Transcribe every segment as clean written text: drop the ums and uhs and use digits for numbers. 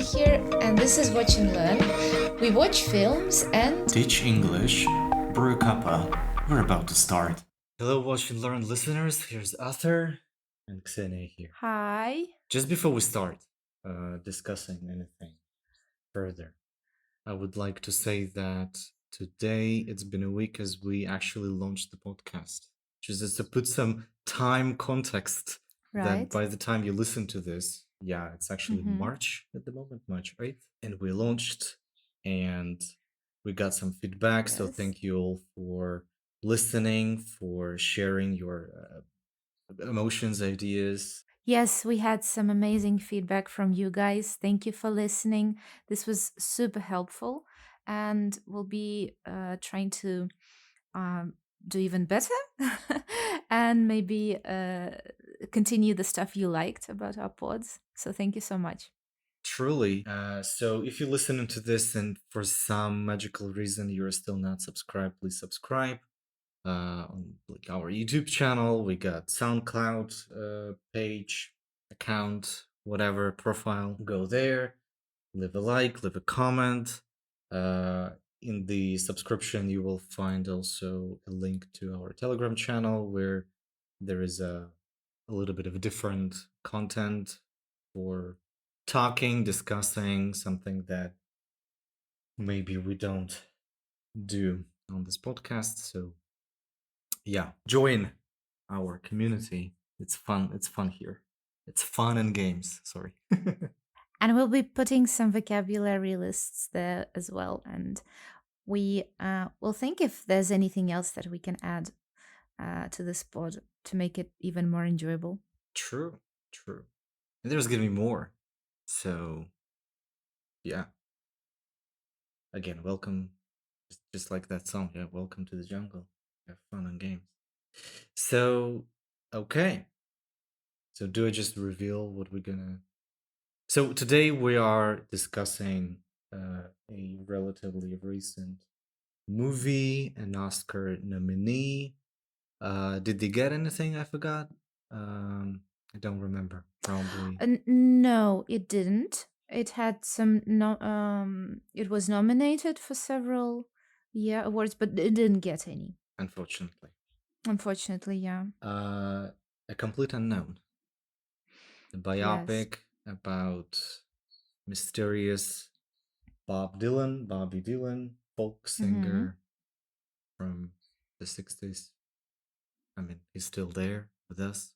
here, and this is Watch and Learn. We watch films and teach English. Brew a cuppa. We're about to start. Hello, Watch and Learn listeners. Here's Arthur and Xenia here. Hi. Just before we start discussing anything further, I would like to say that today it's been a week as we actually launched the podcast. Just to put some time context, that Right. by the time you listen to this, it's actually March at the moment, March 8th, and we launched and we got some feedback. So Yes. thank you all for listening, for sharing your emotions, ideas. Yes, we had some amazing feedback from you guys. Thank you for listening. This was super helpful, and we'll be trying to do even better and maybe continue the stuff you liked about our pods. So thank you so much. Truly. So if you're listening to this and for some magical reason you're still not subscribed, please subscribe. On like our YouTube channel, we got SoundCloud page, account, whatever, profile. Go there, leave a like, leave a comment. In the subscription, you will find also a link to our Telegram channel where there is a little bit of different content for talking, discussing something that maybe we don't do on this podcast. So join our community. It's fun. It's fun here. It's fun and games. Sorry. And we'll be putting some vocabulary lists there as well. And we will think if there's anything else that we can add to this pod to make it even more enjoyable. True. And there's going to be more. So, again, welcome. Just like that song. Yeah, welcome to the jungle. Have fun and games. So, okay. So do I just reveal what we're gonna... So today we are discussing a relatively recent movie, an Oscar nominee. Did they get anything? I forgot. I don't remember. Probably. No, it didn't. It had some. It was nominated for several awards, but it didn't get any. Unfortunately, yeah. A Complete Unknown. A biopic about mysterious Bobby Dylan, folk singer from the 60s. I mean, he's still there with us.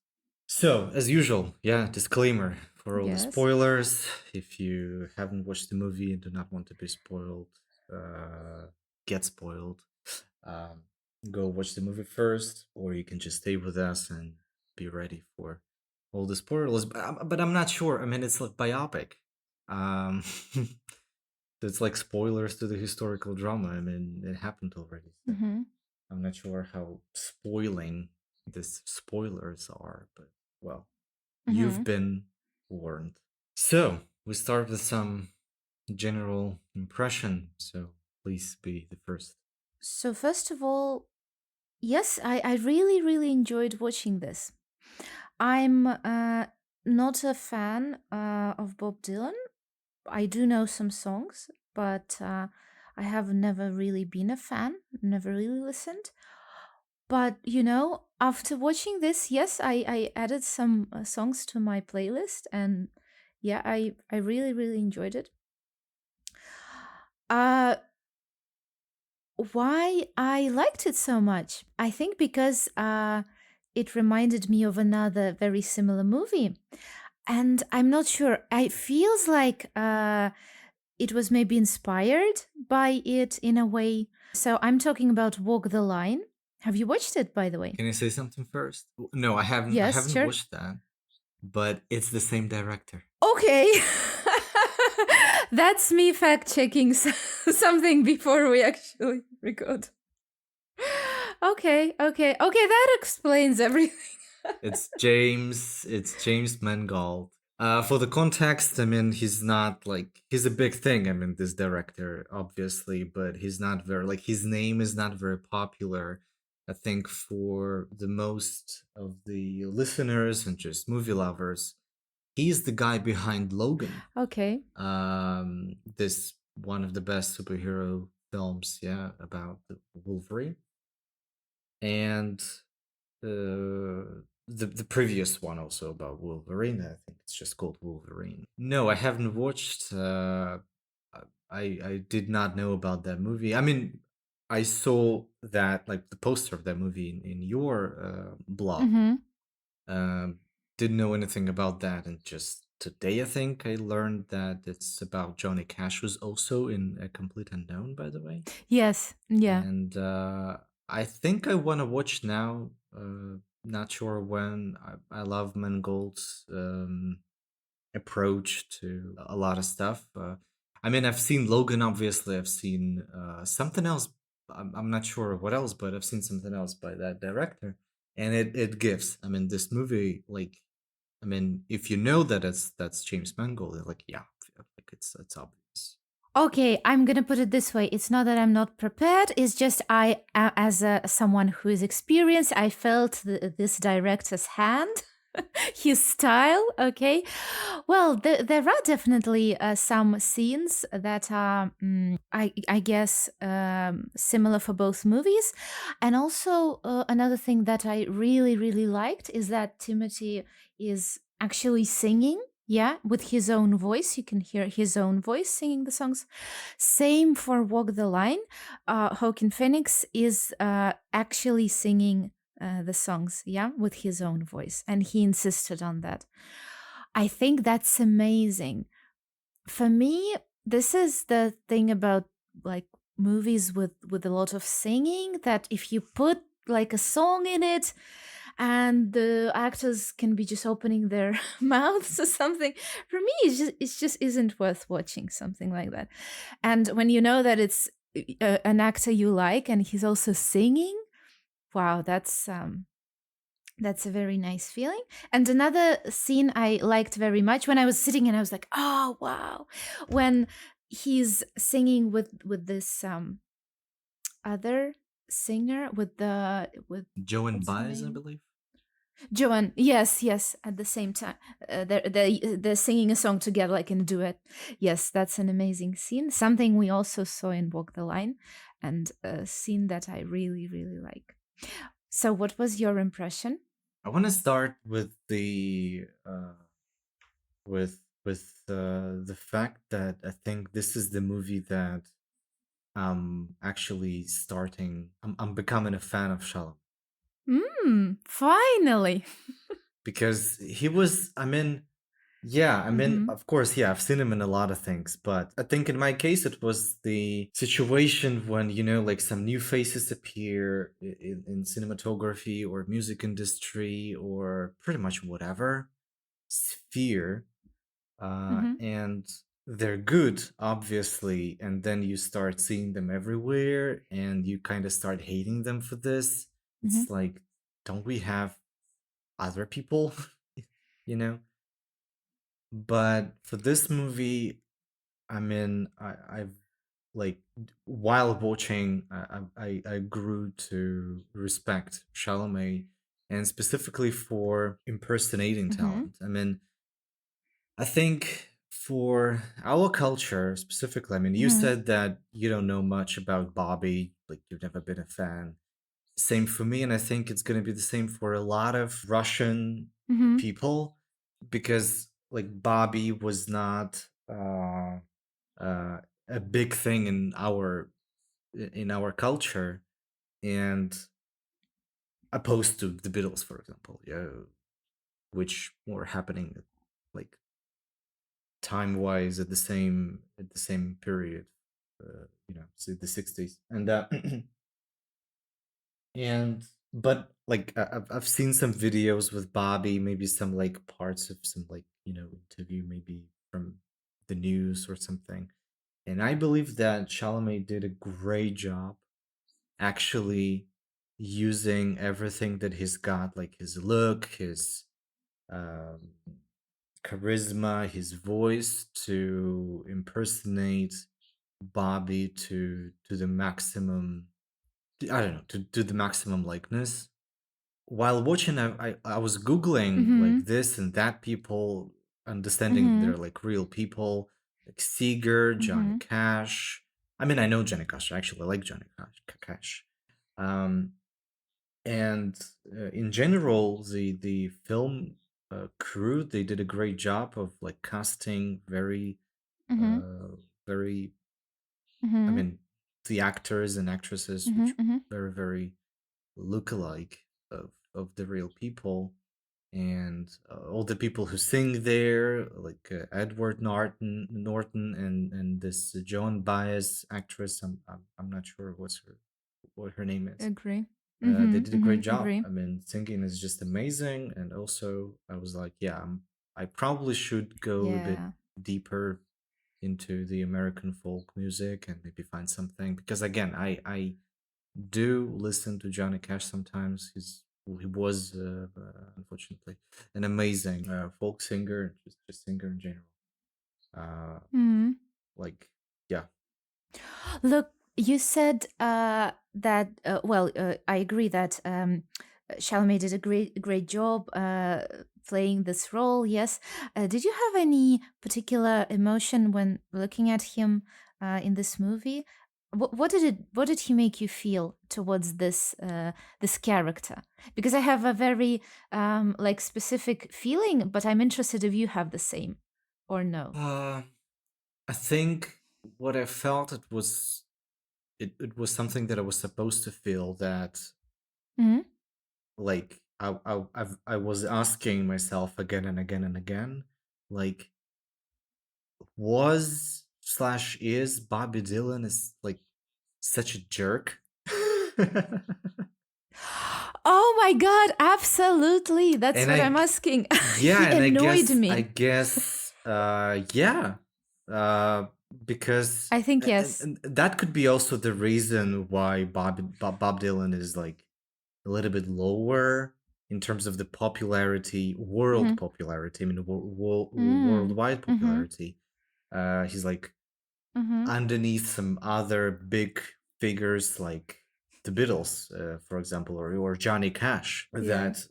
So, as usual, disclaimer for all the spoilers. If you haven't watched the movie and do not want to be spoiled, get spoiled, go watch the movie first, or you can just stay with us and be ready for all the spoilers. But I'm not sure. I mean, it's like biopic. So it's like spoilers to the historical drama. I mean, it happened already. So I'm not sure how spoiling these spoilers are, but well, you've been warned. So we start with some general impression. So please be the first. So first of all, yes, I really, really enjoyed watching this. I'm not a fan of Bob Dylan. I do know some songs, but I have never really been a fan, never really listened. But, after watching this, yes, I added some songs to my playlist, and I really, really enjoyed it. Why I liked it so much? I think because it reminded me of another very similar movie. And I'm not sure. It feels like it was maybe inspired by it in a way. So I'm talking about Walk the Line. Have you watched it, by the way? Can I say something first? No, I haven't. Yes, I haven't sure. watched that, but it's the same director. Okay. That's me fact-checking something before we actually record. Okay, that explains everything. It's James Mangold. For the context, I mean, he's a big thing. I mean, this director, obviously, but he's not very, his name is not very popular. I think for the most of the listeners and just movie lovers, He's the guy behind Logan. Okay. This one of the best superhero films, yeah, about the Wolverine. And the previous one also about Wolverine. I think it's just called Wolverine. No, I haven't watched. I did not know about that movie. I mean, I saw that, like, the poster of that movie in your blog. Mm-hmm. Didn't know anything about that, and just today I think I learned that it's about Johnny Cash, who's also in A Complete Unknown, by the way. Yes. Yeah. And I think I want to watch now. Not sure when. I love Mangold's approach to a lot of stuff. I mean, I've seen Logan, obviously. I've seen something else. I'm not sure what else, but I've seen something else by that director. And it gives. I mean, this movie, like, I mean, if you know that that's James Mangold, like, yeah, like it's obvious. Okay, I'm gonna put it this way. It's not that I'm not prepared. It's just I, as someone who is experienced, I felt this director's hand, his style. Okay, well, there are definitely some scenes that are, I guess, similar for both movies, and also another thing that I really liked is that Timothy is actually singing. Yeah, with his own voice. You can hear his own voice singing the songs. Same for Walk the Line. Joaquin Phoenix is actually singing the songs, yeah, with his own voice. And he insisted on that. I think that's amazing. For me, this is the thing about like movies with a lot of singing, that if you put like a song in it, and the actors can be just opening their mouths or something, for me it just isn't worth watching something like that. And when you know that it's an actor you like and he's also singing, wow, that's a very nice feeling. And another scene I liked very much, when I was sitting and I was like, oh wow, when he's singing with this other singer, with Joan what's her Baez, I name? believe. Joan, yes, at the same time, they're singing a song together, like in a duet. Yes, that's an amazing scene. Something we also saw in Walk the Line, and a scene that I really like. So, what was your impression? I want to start with the the fact that I think this is the movie that I'm actually starting. I'm becoming a fan of Shalom. Finally. Because he was, I mean, yeah, I mean, Mhm. of course, yeah, I've seen him in a lot of things, but I think in my case, it was the situation when, you know, like some new faces appear in cinematography or music industry or pretty much whatever sphere, Mhm. and they're good, obviously, and then you start seeing them everywhere and you kind of start hating them for this. It's Mhm. like, don't we have other people, you know? But for this movie, I mean, I've like while watching, I grew to respect Chalamet, and specifically for impersonating Mhm. talent. I mean, I think for our culture specifically, I mean, you Mhm. said that you don't know much about Bobby, like you've never been a fan. Same for me, and I think it's going to be the same for a lot of Russian Mhm. people, because like Bobby was not a big thing in our culture, and opposed to the Beatles, for example, yeah, which were happening like time-wise at the same period, you know, so the 60s, and and but like I've seen some videos with Bobby, maybe some like parts of some, like, you know, interview maybe from the news or something, and I believe that Chalamet did a great job actually using everything that he's got, like his look, his um, charisma, his voice, to impersonate Bobby to the maximum. I don't know, to the maximum likeness. While watching, I was googling like Mhm. this and that people. understanding they're like real people, like Seeger, Johnny Mm-hmm. Cash. I mean, I know Johnny Cash. I actually like Johnny Cash. And in general, the film crew, they did a great job of like casting very Mm-hmm. very I Mm-hmm. mean, the actors and actresses, Mm-hmm. which Mm-hmm. very look-alike of the real people, and all the people who sing there, like Edward Norton, and this Joan Baez actress. I'm not sure what her name is. Agree. They Mm-hmm. did a great Mm-hmm. job. Agree. I mean, singing is just amazing, and also I was like, yeah, I probably should go a bit Yeah. deeper into the American folk music and maybe find something, because again, I do listen to Johnny Cash sometimes. He was unfortunately an amazing folk singer, just singer in general. Mm-hmm. Like, yeah. Look, you said that. Well, I agree that Chalamet did a great job playing this role. Yes. Did you have any particular emotion when looking at him in this movie? What did he make you feel towards this character? Because I have a very like specific feeling, but I'm interested if you have the same or no. I think what I felt, it was something that I was supposed to feel, that Hmm. like I was asking myself again and again and again, like, was slash is Bobby Dylan is like such a jerk? Oh my god, absolutely. That's And what I'm asking. yeah, He and annoyed I me. guess yeah. Because I think yes. and that could be also the reason why Bob Dylan is like a little bit lower in terms of the popularity, Mm-hmm. world popularity. I mean, Mm. worldwide Mm-hmm. popularity. He's like Mm-hmm. underneath some other big figures like the Beatles, for example, or Johnny Cash. Yeah. That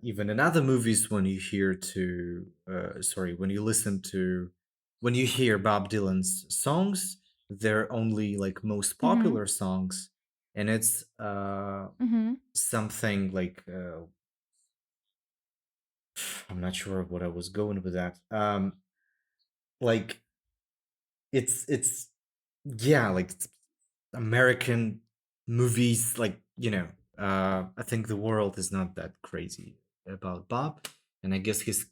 even in other movies, when you when you hear Bob Dylan's songs, they're only like most Mm-hmm. popular songs, and it's Mm-hmm. something like I'm not sure what I was going with that. Like it's yeah, like it's American movies, like, I think the world is not that crazy about Bob, and I guess his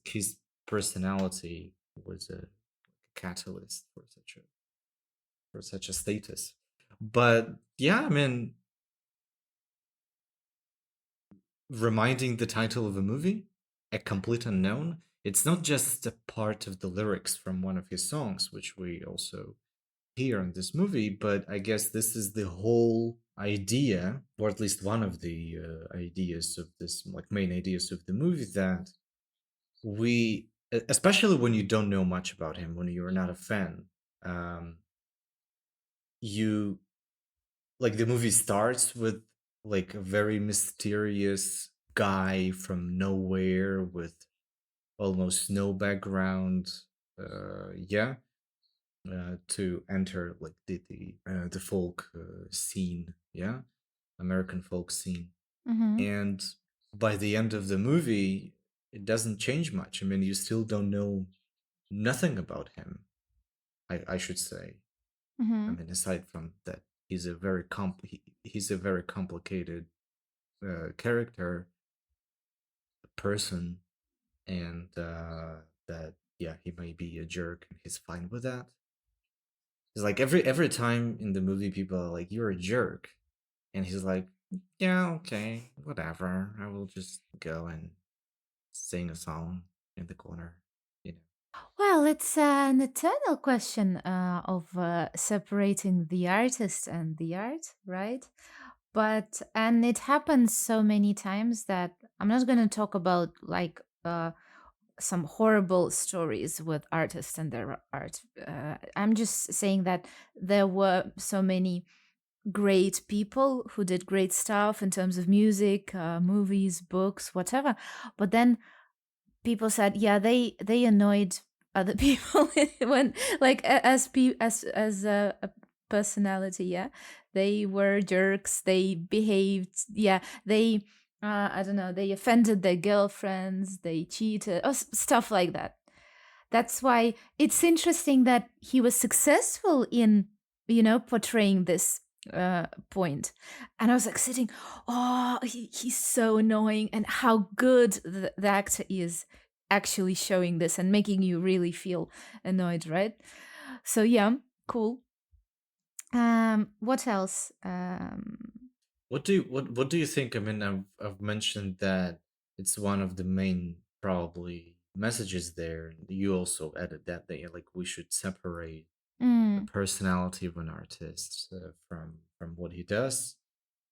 personality was a catalyst for such a status. But yeah, I mean, reminding the title of a movie, A Complete Unknown, it's not just a part of the lyrics from one of his songs, which we also hear in this movie, but I guess this is the whole idea, or at least one of the ideas of this, like main ideas of the movie, that especially when you don't know much about him, when you're not a fan, you like the movie starts with like a very mysterious guy from nowhere with almost no background, yeah, to enter like the folk scene, yeah, American folk scene. Mm-hmm. And by the end of the movie, it doesn't change much. I mean, you still don't know nothing about him. I should say. I Mm-hmm. mean, aside from that, he's a very complicated character, person, and that, yeah, he may be a jerk, and he's fine with that. It's like every time in the movie, people are like, "You're a jerk," and he's like, "Yeah, okay, whatever. I will just go and sing a song in the corner." You know. Well, it's an eternal question of separating the artist and the art, right? And it happens so many times that I'm not going to talk about like some horrible stories with artists and their art. I'm just saying that there were so many great people who did great stuff in terms of music, movies, books, whatever. But then people said, yeah, they annoyed other people when like as a personality. Yeah, they were jerks. They behaved. Yeah, they I don't know. They offended their girlfriends. They cheated or stuff like that. That's why it's interesting that he was successful in portraying this point. And I was like sitting, oh, he's so annoying, and how good the actor is actually showing this and making you really feel annoyed, right? So yeah, cool. What else? What do you think? I mean, I've mentioned that it's one of the main probably messages there. You also added that like we should separate the personality of an artist from what he does.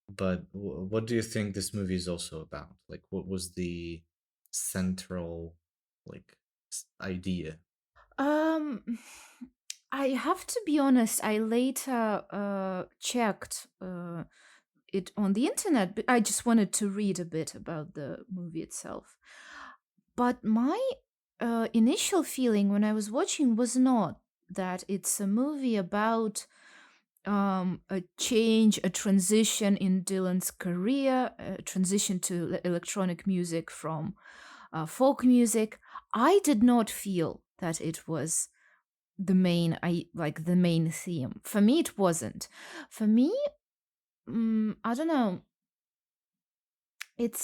But what do you think this movie is also about? Like, what was the central like idea? Um, I have to be honest. I later checked it on the internet, but I just wanted to read a bit about the movie itself. But my initial feeling when I was watching was not that it's a movie about a change, a transition in Dylan's career, a transition to electronic music from folk music. I did not feel that it was the main theme. For me, it wasn't. For me, I don't know. It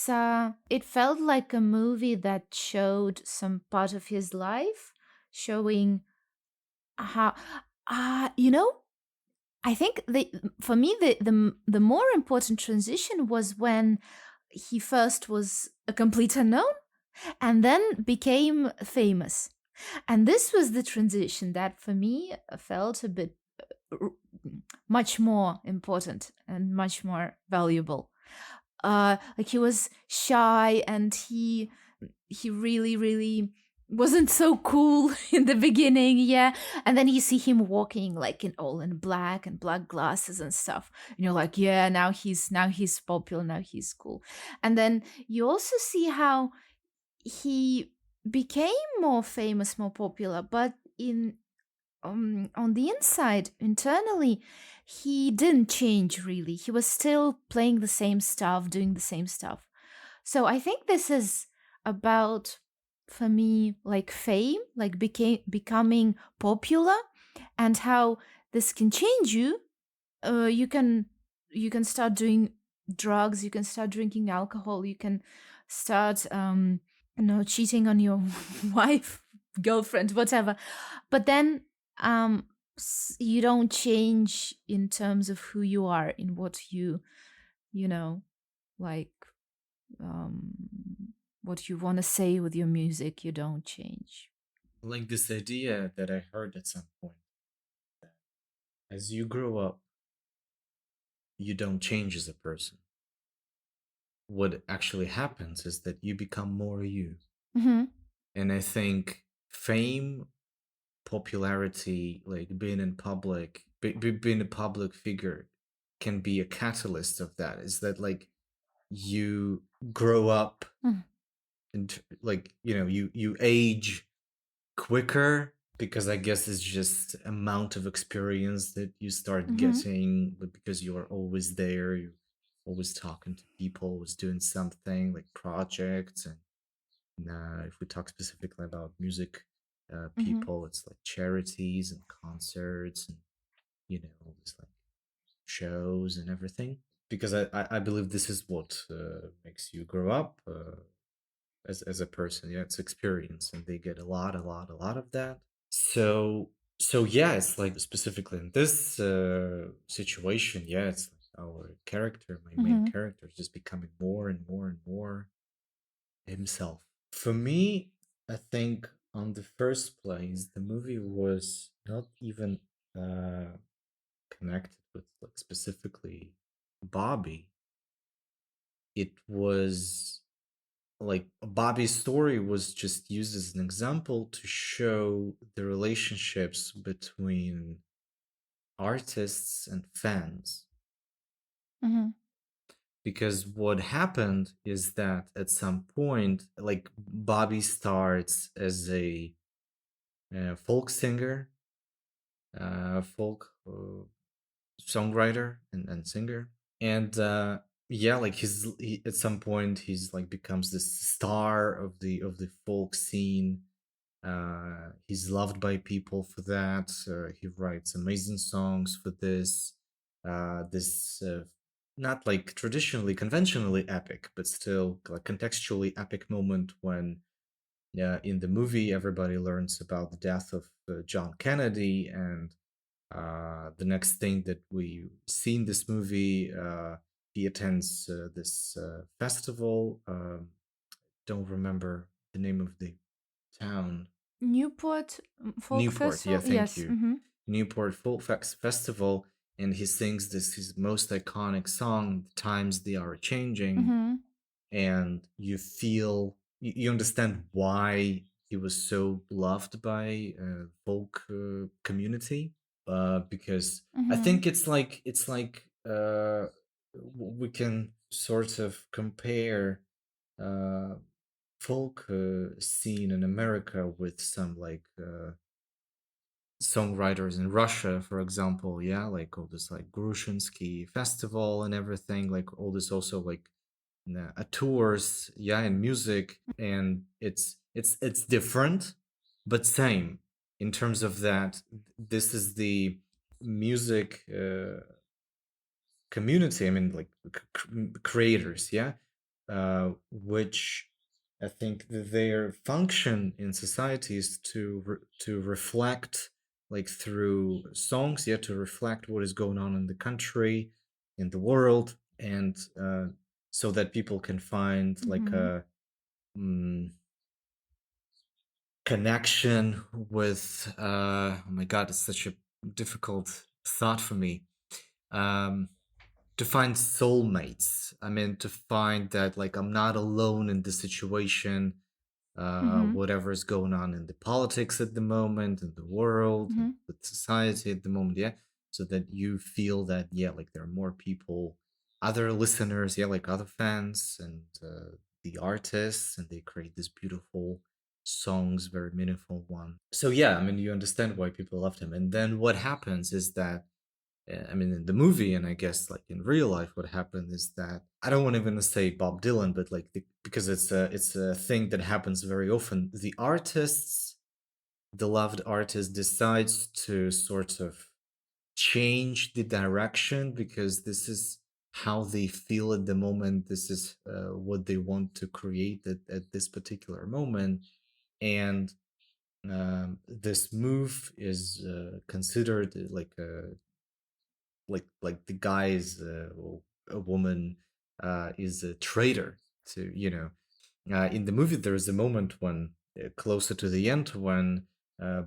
felt like a movie that showed some part of his life, showing how I think for me the more important transition was when he first was a complete unknown and then became famous. And this was the transition that for me felt a bit much more important and much more valuable. Like he was shy and he really wasn't so cool in the beginning, yeah. And then you see him walking like in black and black glasses and stuff. And you're like, yeah, now he's popular, now he's cool. And then you also see how he became more famous, more popular, but in on the inside, internally, he didn't change really. He was still playing the same stuff, doing the same stuff. So I think this is about, for me, like fame, like becoming popular, and how this can change you. You can start doing drugs, you can start drinking alcohol, you can start cheating on your wife, girlfriend, whatever. But then you don't change in terms of who you are, in what you know like um what you want to say with your music. You don't change. Like this idea that I heard at some point that as you grow up, you don't change as a person. What actually happens is that you become more you. Mm-hmm. And I think fame, popularity, like being in public, being a public figure can be a catalyst of that. Is that like you grow up and like, you age quicker because I guess it's just amount of experience that you start getting, but because you're always there, you're always talking to people, always doing something like projects. And if we talk specifically about music people, it's like charities and concerts and all this like shows and everything. Because I believe this is what makes you grow up as a person. Yeah, it's experience, and they get a lot of that. So yeah, it's like specifically in this situation, yeah, it's like our character, my main character, is just becoming more and more and more himself. For me, I think on the first place, the movie was not even connected with like specifically Bobby. It was like Bobby's story was just used as an example to show the relationships between artists and fans. Because what happened is that at some point, like Bobby starts as a folk singer, folk songwriter and singer. And yeah, like at some point he's like becomes this star of the folk scene. He's loved by people for that. He writes amazing songs for this. This not like traditionally, conventionally epic, but still like contextually epic moment when in the movie everybody learns about the death of John Kennedy, and the next thing that we see in this movie, he attends this festival. Don't remember the name of the town. Newport Folk Newport, yeah, Festival. thank Yes. you. Newport Folk Festival, and he sings this his most iconic song, "The Times They Are Changing," and you feel you understand why he was so loved by folk community, because I think it's like we can sort of compare uh, folk scene in America with some like songwriters in Russia, for example. Yeah, like all this like Grushinsky festival and everything, like all this also like tours, yeah, and music, and it's different, but same in terms of that. This is the music community. I mean, like creators, yeah, which I think their function in society is to reflect, like through songs, yeah, to reflect what is going on in the country, in the world, and so that people can find like a connection with. Oh my God, it's such a difficult thought for me. To find soulmates. I mean, to find that like I'm not alone in the situation, whatever is going on in the politics at the moment, in the world, and with society at the moment, yeah. So that you feel that, yeah, like there are more people, other listeners, yeah, like other fans and the artists, and they create these beautiful songs, very meaningful ones. So yeah, I mean, you understand why people loved him. And then what happens is that I mean, in the movie, and I guess like in real life, what happened is that I don't want even to say Bob Dylan, but like because it's a thing that happens very often. The artists, the loved artist, decides to sort of change the direction because this is how they feel at the moment. This is what they want to create at this particular moment, and this move is considered like a like the guy is or a woman is a traitor to in the movie there is a moment when closer to the end when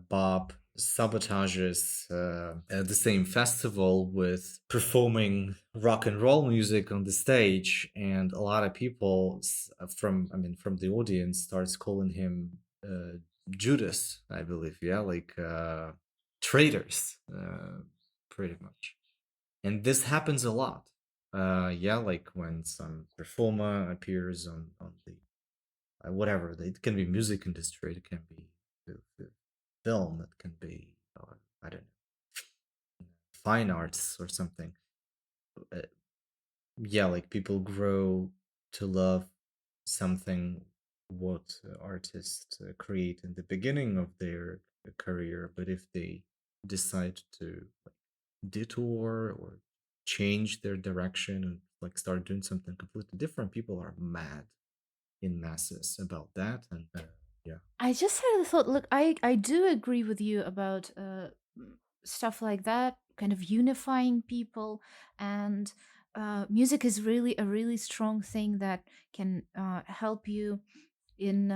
Bob sabotages the same festival with performing rock and roll music on the stage, and a lot of people from the audience starts calling him Judas, I believe, yeah, like traitors, pretty much. And this happens a lot. Yeah, like when some performer appears on the whatever. It can be music industry, it can be film, it can be I don't know, fine arts or something. Uh, yeah, like people grow to love something what artists create in the beginning of their career, but if they decide to detour or change their direction and like start doing something completely different, people are mad in masses about that. And yeah, I just had a thought. Look, I do agree with you about stuff like that, kind of unifying people, and music is really a really strong thing that can help you in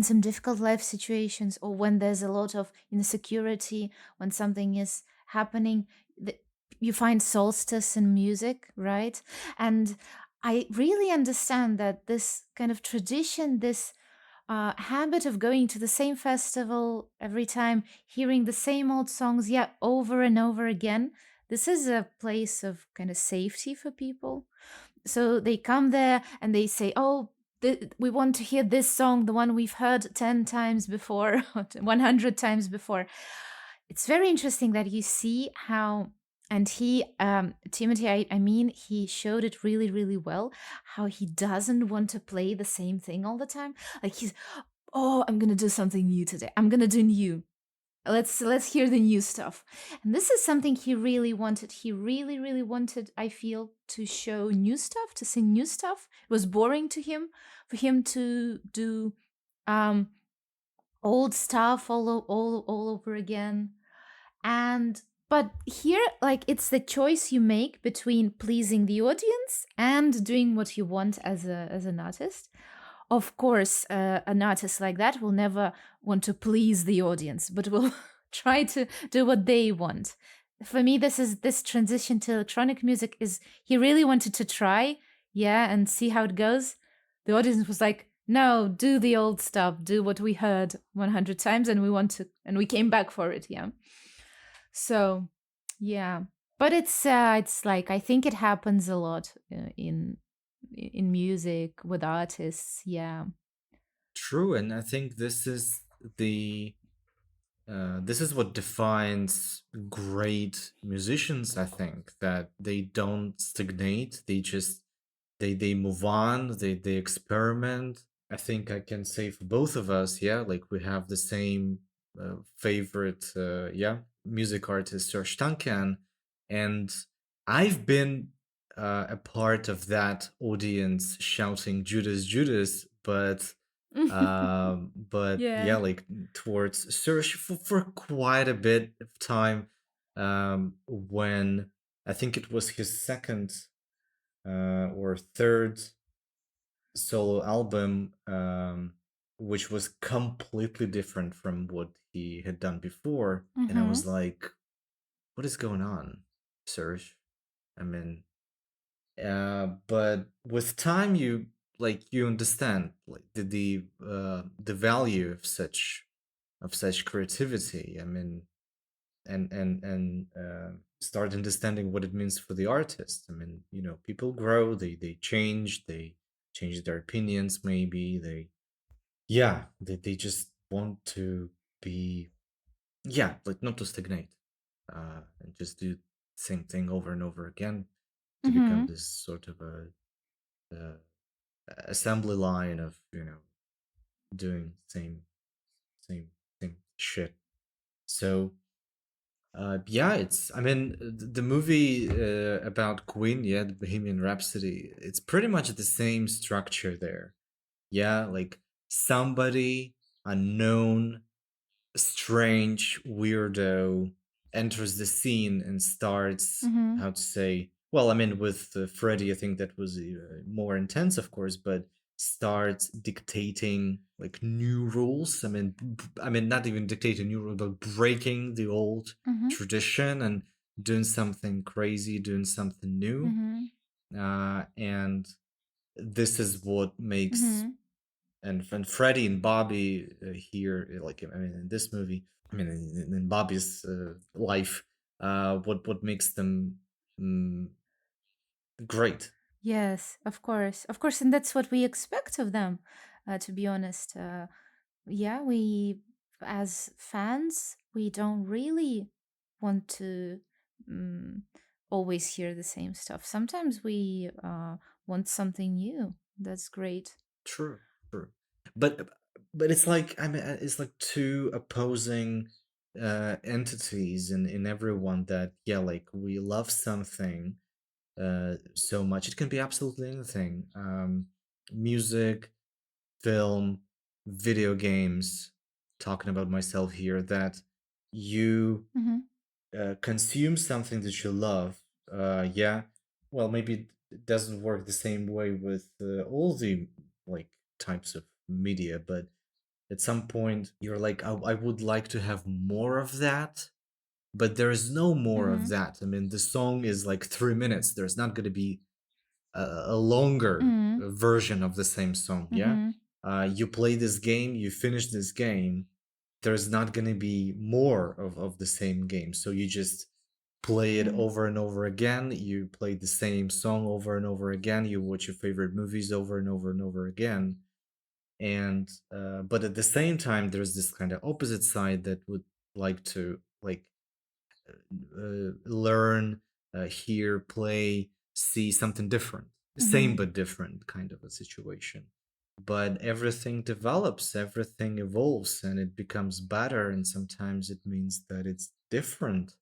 some difficult life situations, or when there's a lot of insecurity, when something is happening. You find solstice in music, right? And I really understand that this kind of tradition, this habit of going to the same festival every time, hearing the same old songs, yeah, over and over again. This is a place of kind of safety for people. So they come there and they say, "Oh, we want to hear this song, the one we've heard 10 times before, 100 times before. It's very interesting that you see how, and he, Timothy, I mean, he showed it really, really well, how he doesn't want to play the same thing all the time. Like he's, oh, I'm going to do something new today. I'm going to do new. Let's hear the new stuff. And this is something he really wanted. He really, really wanted, I feel, to show new stuff, to sing new stuff. It was boring to him, for him to do old stuff all over again. But here, like, it's the choice you make between pleasing the audience and doing what you want as an artist. Of course, an artist like that will never want to please the audience, but will try to do what they want. For me, this transition to electronic music is, he really wanted to try, and see how it goes. The audience was like, no, do the old stuff, do what we heard 100 times, and we came back for it, So, but it's like, I think it happens a lot in music with artists. True, and I think this is what defines great musicians. I think that they don't stagnate, they move on, they experiment. I think I can say for both of us, like we have the same favorite music artist, Serj Tankian, and I've been a part of that audience shouting Judas, Judas, but like towards Serj for quite a bit of time, when I think it was his second or third solo album, which was completely different from what he had done before. And I was like, what is going on, Serj? I mean, but with time, you understand like the value of such creativity. I mean, and start understanding what it means for the artist. I mean, people grow, they change their opinions. Maybe they just want to be like not to stagnate, and just do the same thing over and over again to become this sort of a assembly line of doing same shit. So it's, I mean, the movie about Queen, the Bohemian Rhapsody, it's pretty much the same structure there. Like somebody unknown, strange weirdo enters the scene and starts, how to say, well, I mean, with Freddie, I think that was more intense, of course, but starts dictating like new rules. I mean, not even dictating new rules, but breaking the old tradition and doing something crazy, doing something new. And this is what makes and Freddie and Bobby here, like, I mean, in this movie, I mean, in Bobby's life, what makes them great. Yes, of course, and that's what we expect of them. To be honest, we as fans, we don't really want to always hear the same stuff. Sometimes we want something new. That's great. True. But it's like, I mean, it's like two opposing entities in everyone that like we love something so much. It can be absolutely anything. Music, film, video games, talking about myself here, that you consume something that you love. Well, maybe it doesn't work the same way with all the like types of media, but at some point you're like, I would like to have more of that, but there is no more of that. I mean, the song is like 3 minutes. There's not going to be a longer version of the same song. You play this game, you finish this game, there's not going to be more of the same game, so you just play it Mm. over and over again. You play the same song over and over again. You watch your favorite movies over and over and over again. And but at the same time, there's this kind of opposite side that would like to learn, hear, play, see something different, same but different kind of a situation. But everything develops, everything evolves, and it becomes better. And sometimes it means that it's different.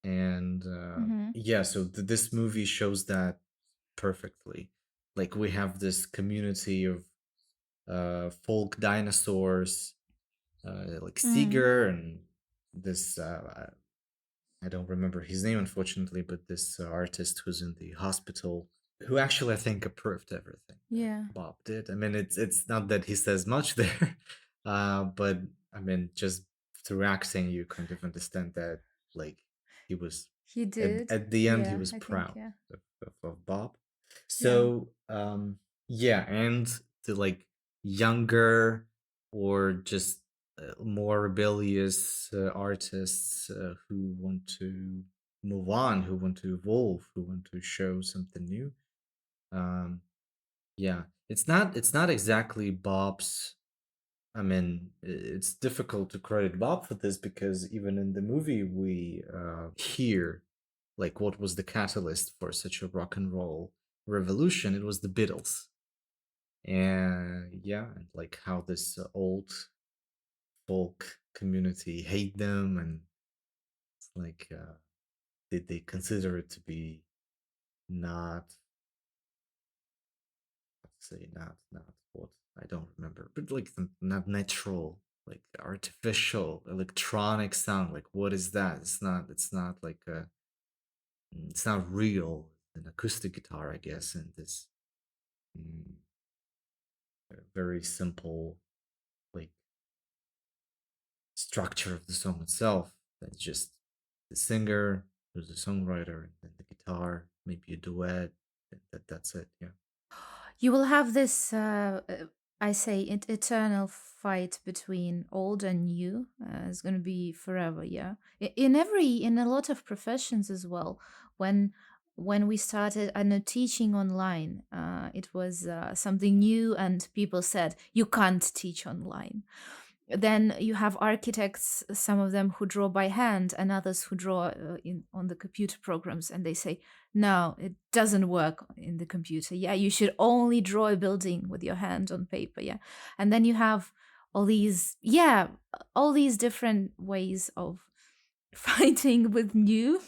And yeah, so this movie shows that perfectly. Like we have this community of folk dinosaurs, like Seeger and this I don't remember his name, unfortunately, but this artist who's in the hospital, who actually I think approved everything Yeah. Bob did. I mean, it's not that he says much there, but I mean, just through acting, you kind of understand that, like, he was He did. at the end, he Yeah, was I think, proud yeah. of Bob. Yeah. So, yeah, and the like younger or just more rebellious artists who want to move on, who want to evolve, who want to show something new. Yeah, it's not exactly Bob's. I mean, it's difficult to credit Bob for this because even in the movie we hear like what was the catalyst for such a rock and roll revolution. It was the Beatles. And yeah, and like how this old folk community hate them, and it's like they consider it to be not, let's say, not what, I don't remember, but like not natural, like artificial electronic sound. Like what is that? It's not like it's not real. An acoustic guitar, I guess, and this mm, very simple like structure of the song itself. That's just the singer, who's a songwriter, and then the guitar, maybe a duet. That's it. Yeah. You will have this, I say, eternal fight between old and new. It's going to be forever, yeah. In a lot of professions as well. When we started, I know, teaching online, it was something new, and people said you can't teach online. Then you have architects, some of them who draw by hand and others who draw on the computer programs, and they say no, it doesn't work in the computer. Yeah, you should only draw a building with your hand on paper. Yeah. And then you have all these different ways of fighting with new,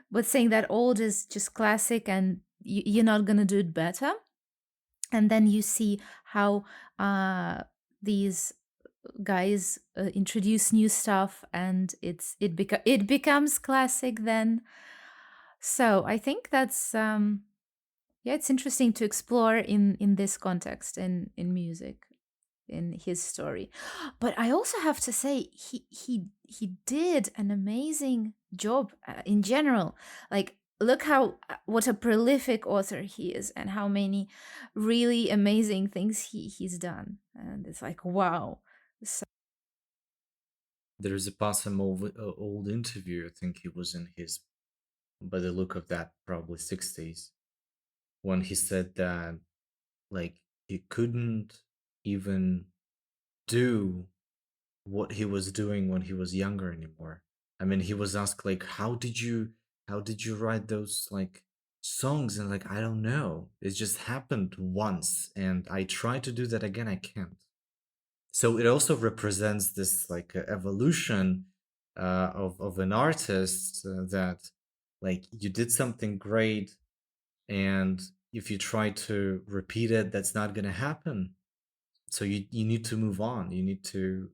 but saying that old is just classic and you're not going to do it better. And then you see how these guys introduce new stuff, and it becomes classic then. So I think that's yeah, it's interesting to explore in this context, in music, in his story. But I also have to say he did an amazing job in general. Like, look how what a prolific author he is, and how many really amazing things he's done. And it's like, wow. So There's a possible old interview. I think he was in his, by the look of that, probably 60s, when he said that like he couldn't even do what he was doing when he was younger anymore. I mean, he was asked like, how did you write those like songs? And like, I don't know. It just happened once, and I try to do that again. I can't. So it also represents this like evolution of an artist, that like you did something great, and if you try to repeat it, that's not going to happen. So you need to move on. You need to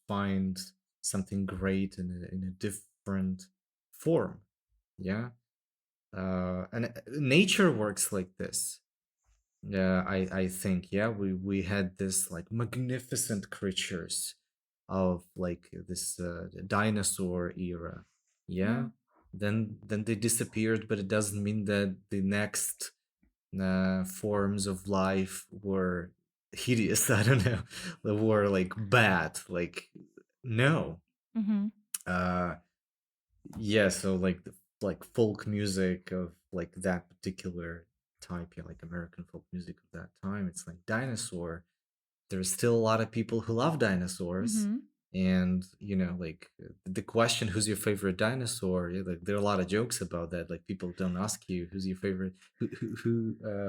find something great in a different form. Yeah. And nature works like this. Yeah, I think, yeah, we had this like magnificent creatures of like this dinosaur era. Yeah. Then they disappeared, but it doesn't mean that the next forms of life were hideous. I don't know. They were like bad. Like no. mm-hmm. Uh Yeah, so like folk music of like that particular type, yeah, like American folk music of that time. It's like dinosaur. There's still a lot of people who love dinosaurs, Mm-hmm. and like the question, "Who's your favorite dinosaur?" Yeah, like there are a lot of jokes about that. Like people don't ask you who's your favorite,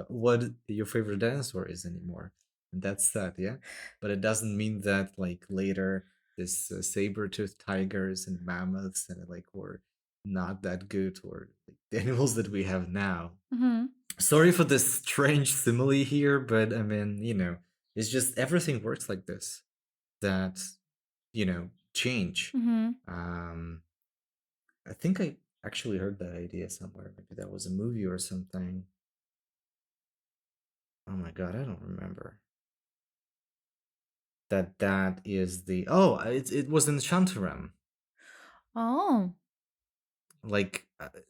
what your favorite dinosaur is anymore, and that's that, yeah. But it doesn't mean that like later this saber-toothed tigers and mammoths and like were not that good, or like, the animals that we have now. Mm-hmm. Sorry for this strange simile here, but I mean, it's just everything works like this. That change. Mm-hmm. I think I actually heard that idea somewhere. Maybe that was a movie or something. Oh my god, I don't remember. That is the it was in Shantaram. Oh. Like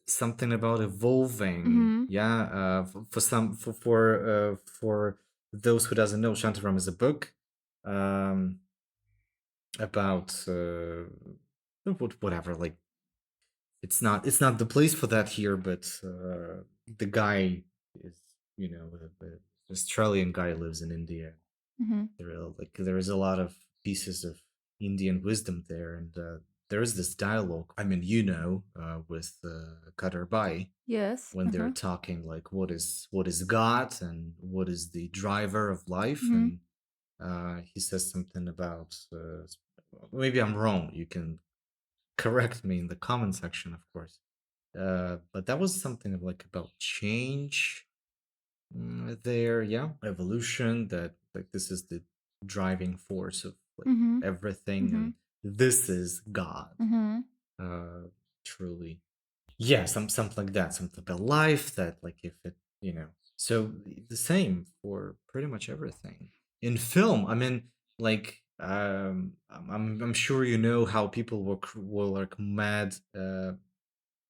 something about evolving. Mm-hmm. Yeah, for those who doesn't know, Shantaram is a book about whatever. Like it's not the place for that here, but the guy is the Australian guy lives in India. Mm-hmm. There is a lot of pieces of Indian wisdom there, and there is this dialogue. I mean, with Katar Bai, Yes. when they're talking like what is God and what is the driver of life, Mm-hmm. and he says something about maybe I'm wrong. You can correct me in the comment section, of course. But that was something like about change there, yeah, evolution. That like this is the driving force of like Mm-hmm. everything, Mm-hmm. and this is God. Mm-hmm. Truly, yeah, something like that, something about life. That like if it, so the same for pretty much everything in film. I mean, like I'm sure you know how people were like mad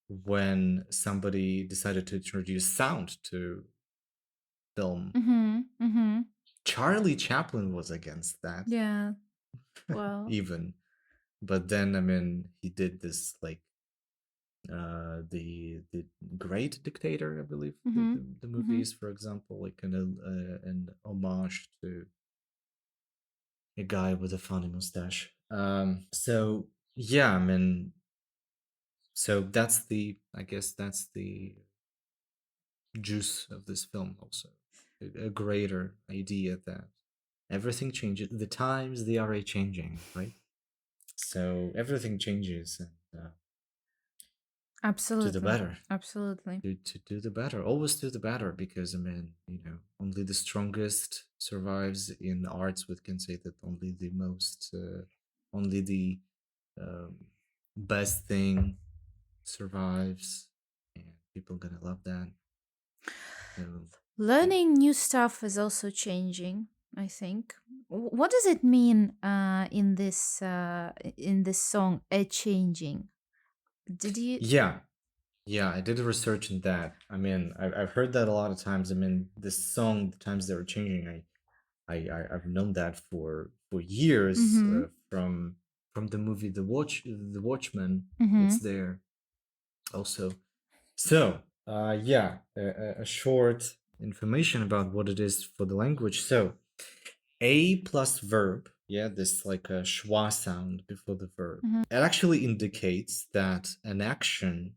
when somebody decided to introduce sound to film. Mm-hmm. Mm-hmm. Charlie Chaplin was against that. Yeah. Well. Even, but then I mean he did this like the Great Dictator, I believe Mm-hmm. the Mm-hmm. movies, for example, like an homage to a guy with a funny mustache. So yeah, I mean, so that's the I guess that's the juice of this film. Also, a greater idea that everything changes. The times they are a-changing, right? So everything changes, and to the Absolutely. better. Absolutely. To do the better, always do the better, because I mean, only the strongest survives in arts. We can say that only the um, best thing survives, and people gonna love that. So Learning new stuff is also changing, I think. What does it mean in this song, A-Changin? Did you? yeah, I did a research in that. I mean, I've heard that a lot of times. I mean, this song, the times they were changing, I've known that for years Mm-hmm. From the movie The Watchmen. Mm-hmm. It's there also. So yeah, a short information about what it is for the language. So a plus verb, yeah, this like a schwa sound before the verb. Mm-hmm. It actually indicates that an action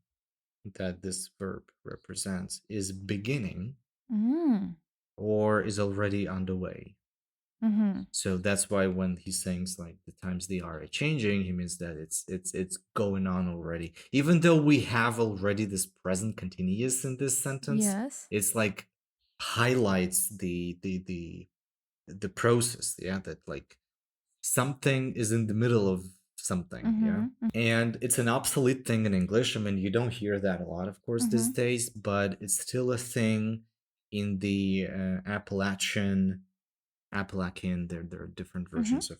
that this verb represents is beginning Mm-hmm. or is already underway. Mm-hmm. So that's why when he sings like the times they are changing, he means that it's going on already. Even though we have already this present continuous in this sentence, Yes. it's like highlights the process, yeah, that like something is in the middle of something, yeah. Mm-hmm. And it's an obsolete thing in English. I mean, you don't hear that a lot, of course, these Mm-hmm. days, but it's still a thing in the Appalachian. There are different versions of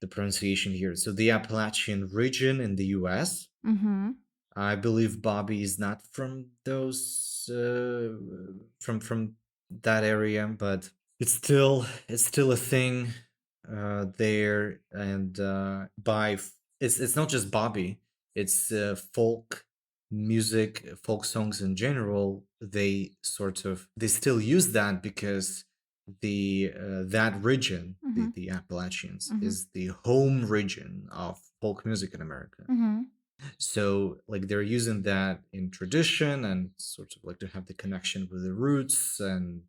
the pronunciation here. So the Appalachian region in the U.S. Mm-hmm. I believe Bobby is not from those from that area, but it's still a thing there. And it's not just Bobby. It's folk music, folk songs in general. They still use that because that region, the Appalachians, is the home region of folk music in America. So like they're using that in tradition and sort of like to have the connection with the roots, and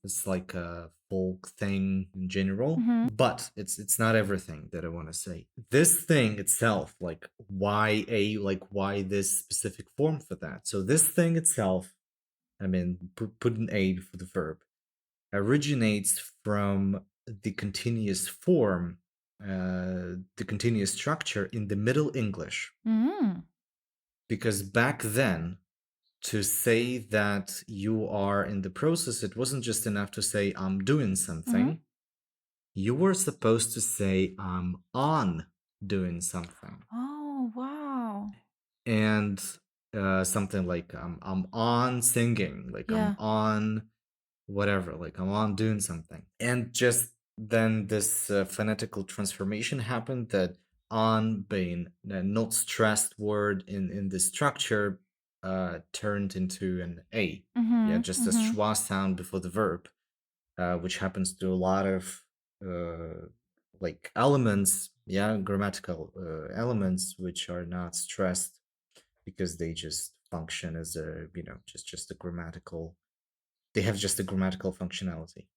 it's like a folk thing in general. But it's not everything that I want to say. This thing itself, like why this specific form for that? So this thing itself, I mean, put an A for the verb, originates from the continuous form, the continuous structure in the Middle English. Because back then, to say that you are in the process, it wasn't just enough to say I'm doing something. You were supposed to say I'm on doing something. Oh, wow. And something like I'm on singing, like Yeah. I'm on whatever, like I'm on doing something. And just then this phonetical transformation happened, that on being a not stressed word in the structure turned into an A. Yeah, just a schwa sound before the verb, which happens to a lot of like elements, grammatical elements, which are not stressed because they just function as a, just a grammatical, they have just a grammatical functionality.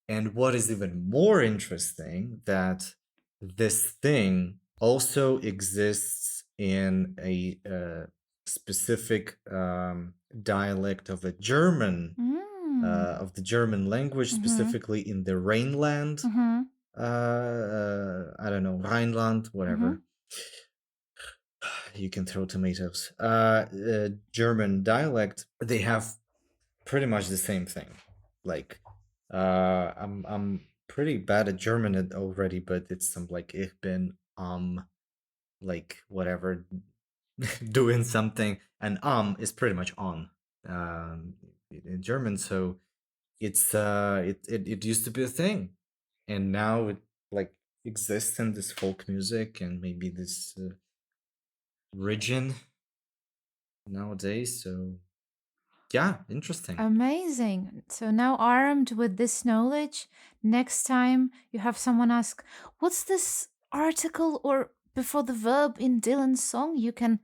And what is even more interesting, that this thing also exists in a specific dialect of a German, of the German language, specifically in the Rhineland. I don't know, Rhineland, whatever. You can throw tomatoes. German dialect, they have pretty much the same thing. Like, I'm pretty bad at German already, but it's some like ich bin like whatever doing something, and is pretty much on in German. So it's it used to be a thing, and now it like exists in this folk music and maybe this region nowadays. So yeah, interesting. Amazing. So now, armed with this knowledge, next time you have someone ask, what's this article or before the verb in Dylan's song, you can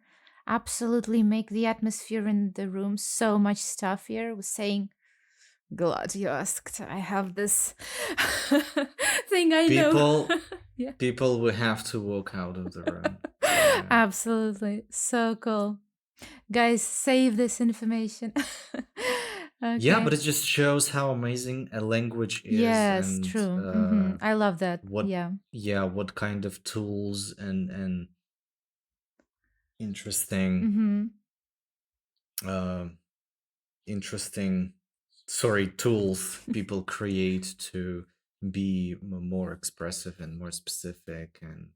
absolutely make the atmosphere in the room so much stuffier with saying, glad you asked. I have this thing I know. Yeah. People will have to walk out of the room. Absolutely. So cool. Guys, save this information. Yeah, but it just shows how amazing a language is. Yes, and true. I love that. What kind of tools and interesting tools people create to be more expressive and more specific, and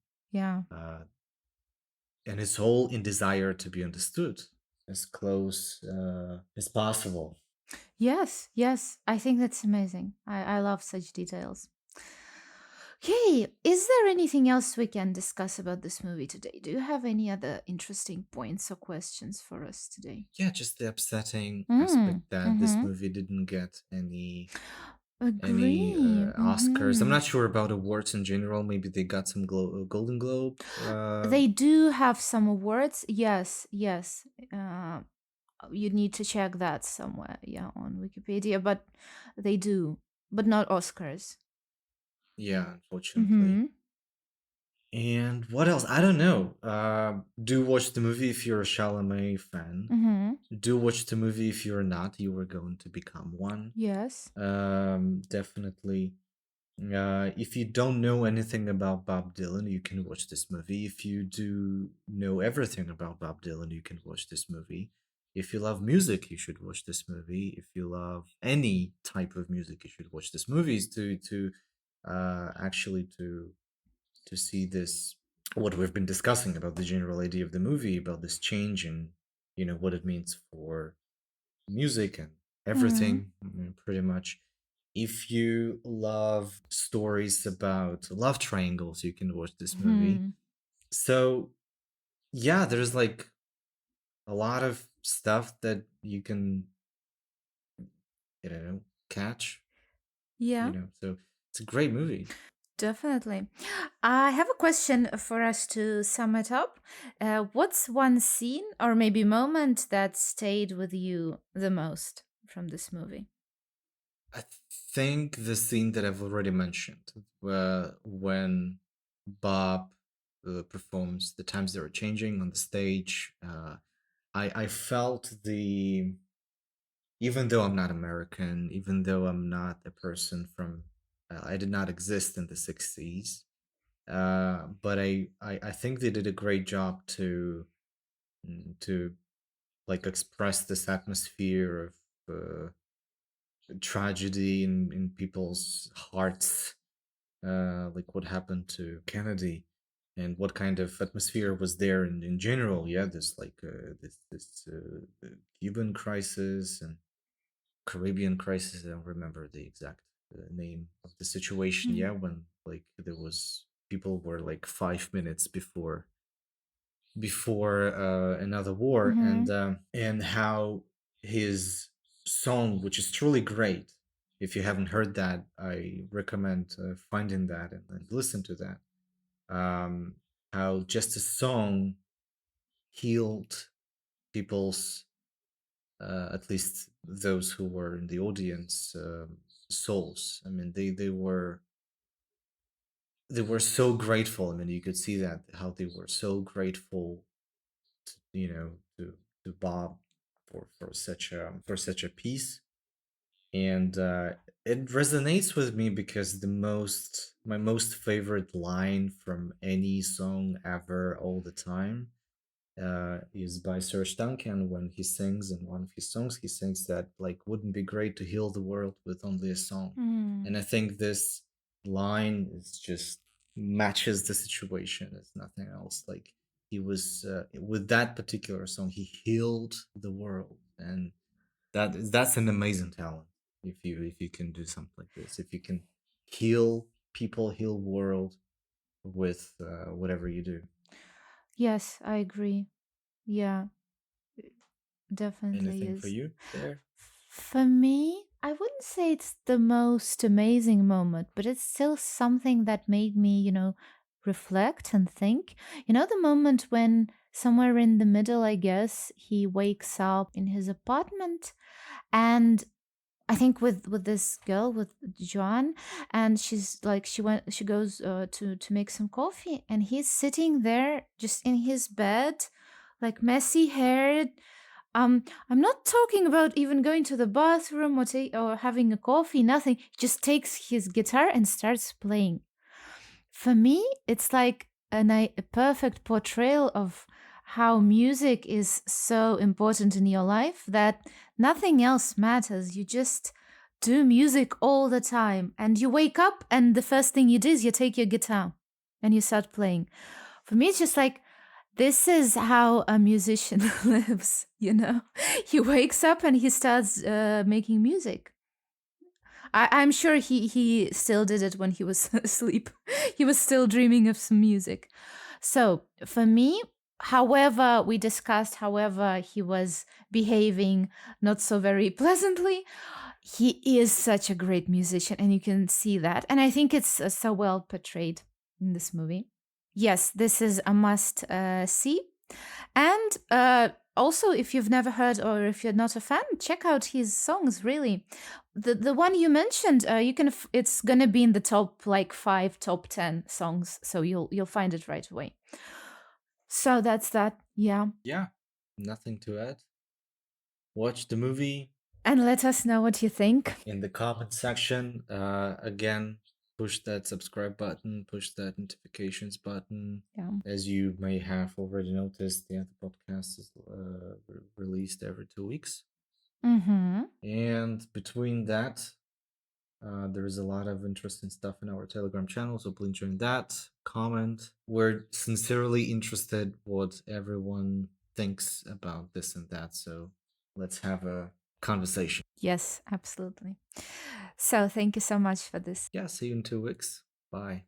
and it's all in desire to be understood as close as possible. Yes, I think that's amazing. I love such details. Okay, is there anything else we can discuss about this movie today? Do you have any other interesting points or questions for us today? Yeah, just the upsetting aspect that this movie didn't get any Oscars. I'm not sure about awards in general. Maybe they got some Golden Globe. They do have some awards. Yes. You need to check that somewhere, on Wikipedia, but they do, but not Oscars. Yeah, unfortunately. And what else? I don't know. Do watch the movie if you're a Chalamet fan. Do watch the movie if you're not. You are going to become one. Yes. Definitely. If you don't know anything about Bob Dylan, you can watch this movie. If you do know everything about Bob Dylan, you can watch this movie. If you love music, you should watch this movie. If you love any type of music, you should watch this movie to actually to see this, what we've been discussing about the general idea of the movie, about this change in, what it means for music and everything, pretty much. If you love stories about love triangles, you can watch this movie. So yeah, there's like a lot of stuff that you can, catch, Yeah, so it's a great movie. definitely. I have a question for us to sum it up. What's one scene or maybe moment that stayed with you the most from this movie? I think the scene that I've already mentioned, when Bob performs "The Times They Are Changing" on the stage, I felt even though I'm not American, even though I'm not a person from, I did not exist in the '60s, but I think they did a great job to like express this atmosphere of tragedy in people's hearts, like what happened to Kennedy and what kind of atmosphere was there in general. Yeah, this like this Cuban crisis and Caribbean crisis. I don't remember the exact name of the situation. Mm. Yeah, when like there was people were like 5 minutes before another war, Mm-hmm. and how his song, which is truly great. If you haven't heard that, I recommend finding that and listen to that. Um, how just a song healed people's, at least those who were in the audience, souls. I mean, they were so grateful. I mean, you could see that how they were so grateful, to Bob for such a piece, and it resonates with me because my most favorite line from any song ever, all the time, is by Serge Duncan when he sings in one of his songs. He sings that like, wouldn't it be great to heal the world with only a song? Mm. And I think this line is just matches the situation. It's nothing else. Like he was with that particular song, he healed the world, and that's an amazing talent. If you can do something like this, if you can heal people, heal world with whatever you do. Yes, I agree. Yeah, definitely Anything for is. you there? For me, I wouldn't say it's the most amazing moment, but it's still something that made me, reflect and think. The moment when somewhere in the middle, I guess, he wakes up in his apartment and I think with this girl with Joan, and she's like she goes to make some coffee, and he's sitting there just in his bed, like messy haired. I'm not talking about even going to the bathroom or having a coffee. Nothing. Just takes his guitar and starts playing. For me, it's like a perfect portrayal of how music is so important in your life that nothing else matters. You just do music all the time and you wake up and the first thing you do is you take your guitar and you start playing. For me, it's just like this is how a musician lives. He wakes up and he starts making music. I'm sure he still did it when he was asleep. He was still dreaming of some music. So for me, however we discussed, however he was behaving not so very pleasantly, he is such a great musician, and you can see that. And I think it's so well portrayed in this movie. Yes, this is a must see. And also, if you've never heard or if you're not a fan, check out his songs. Really, the one you mentioned, it's gonna be in the top like 5, top 10 songs, so you'll find it right away. So that's that. Yeah, Yeah, nothing to add. Watch the movie and let us know what you think. in the comment section. Again, push that subscribe button, push that notifications button. Yeah. As you may have already noticed, the other podcast is released every 2 weeks. Mm-hmm. And between that, there is a lot of interesting stuff in our Telegram channel, so please join that. Comment. We're sincerely interested what everyone thinks about this and that, so let's have a conversation. Yes, absolutely. So thank you so much for this. Yeah, see you in 2 weeks. Bye.